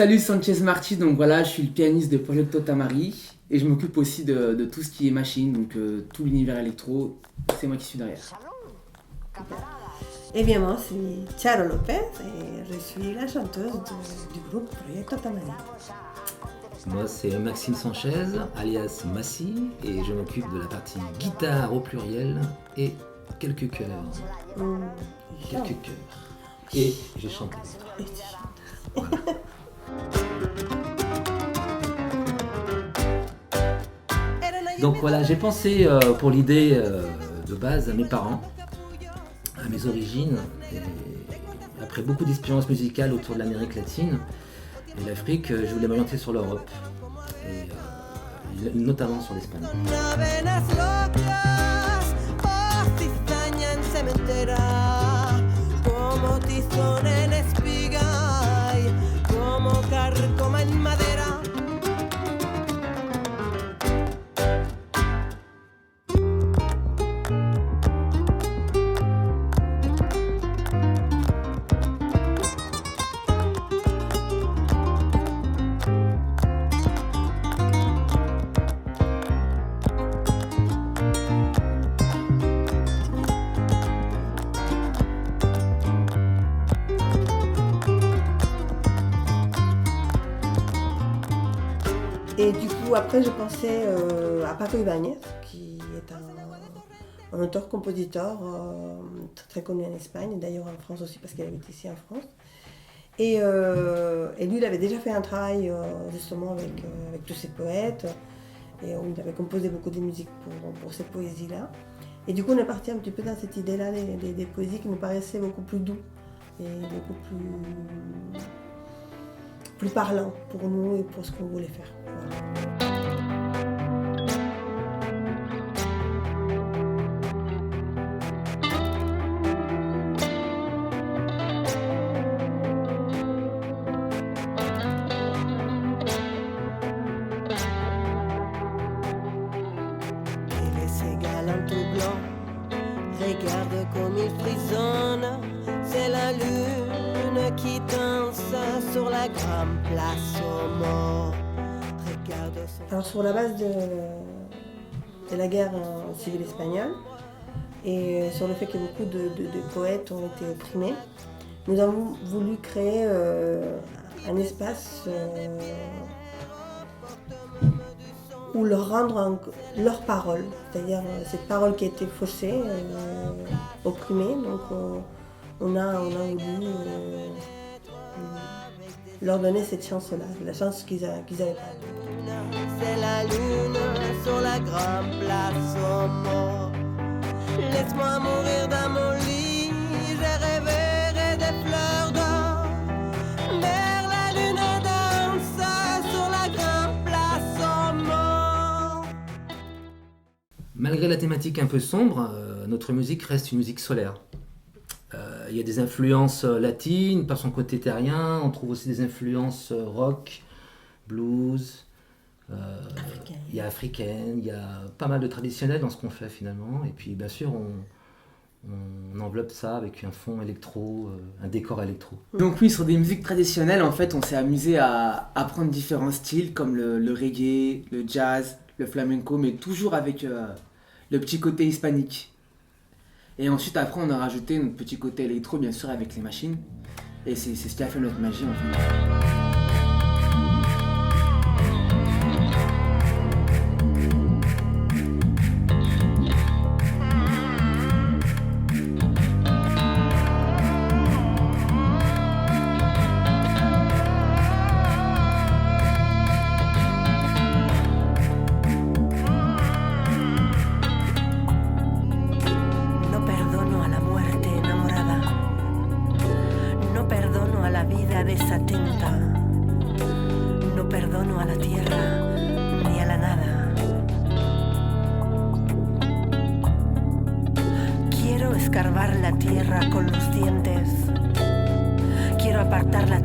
Salut, Sanchez Martí, donc voilà, je suis le pianiste de Progetto Tamari et je m'occupe aussi de tout ce qui est machine, donc tout l'univers électro, c'est moi qui suis derrière. Eh bien, moi, c'est Charo Lopez et je suis la chanteuse du groupe Progetto Tamari. Moi, c'est Maxime Sanchez, alias Massi, et je m'occupe de la partie guitare au pluriel et quelques chœurs. Quelques chœurs. Et j'ai chanté. Et tu chantes. Voilà. Donc voilà, j'ai pensé pour l'idée de base à mes parents, à mes origines, et après beaucoup d'expériences musicales autour de l'Amérique latine et l'Afrique, je voulais m'orienter sur l'Europe, et notamment sur l'Espagne. Et du coup, après, je pensais à Paco Ibáñez, qui est un auteur-compositeur très connu en Espagne, d'ailleurs en France aussi, parce qu'il habite ici en France. Et lui, il avait déjà fait un travail justement avec tous ces poètes, et il avait composé beaucoup de musique pour ces poésies-là. Et du coup, on est parti un petit peu dans cette idée-là des poésies qui nous paraissaient beaucoup plus doux et beaucoup plus parlant pour nous et pour ce qu'on voulait faire. Voilà. Et ces galants tout blancs, regarde comme il frissonne, c'est la lune qui danse sur la grande place aux morts. Alors sur la base de la guerre civile espagnole et sur le fait que beaucoup de poètes ont été opprimés, nous avons voulu créer un espace où leur rendre leur parole, c'est-à-dire cette parole qui a été faussée, opprimée. Donc on a voulu leur donner cette chance-là, la chance qu'ils avaient pas. C'est la lune sur la grande place aux morts. Laisse-moi mourir dans mon lit, je rêverai des fleurs d'or. Vers la lune danse sur la grande place aux morts. Malgré la thématique un peu sombre, notre musique reste une musique solaire. Il y a des influences latines par son côté terrien, on trouve aussi des influences rock, blues, il y a africaine, il y a pas mal de traditionnels dans ce qu'on fait finalement, et puis bien sûr on enveloppe ça avec un fond électro, un décor électro. Donc oui, sur des musiques traditionnelles, en fait, on s'est amusé à prendre différents styles comme le reggae, le jazz, le flamenco, mais toujours avec le petit côté hispanique. Et ensuite, après, on a rajouté notre petit côté électro, bien sûr, avec les machines. Et c'est ce qui a fait notre magie, en fait. Desatenta, no perdono a la tierra ni a la nada. Quiero escarbar la tierra con los dientes, quiero apartar la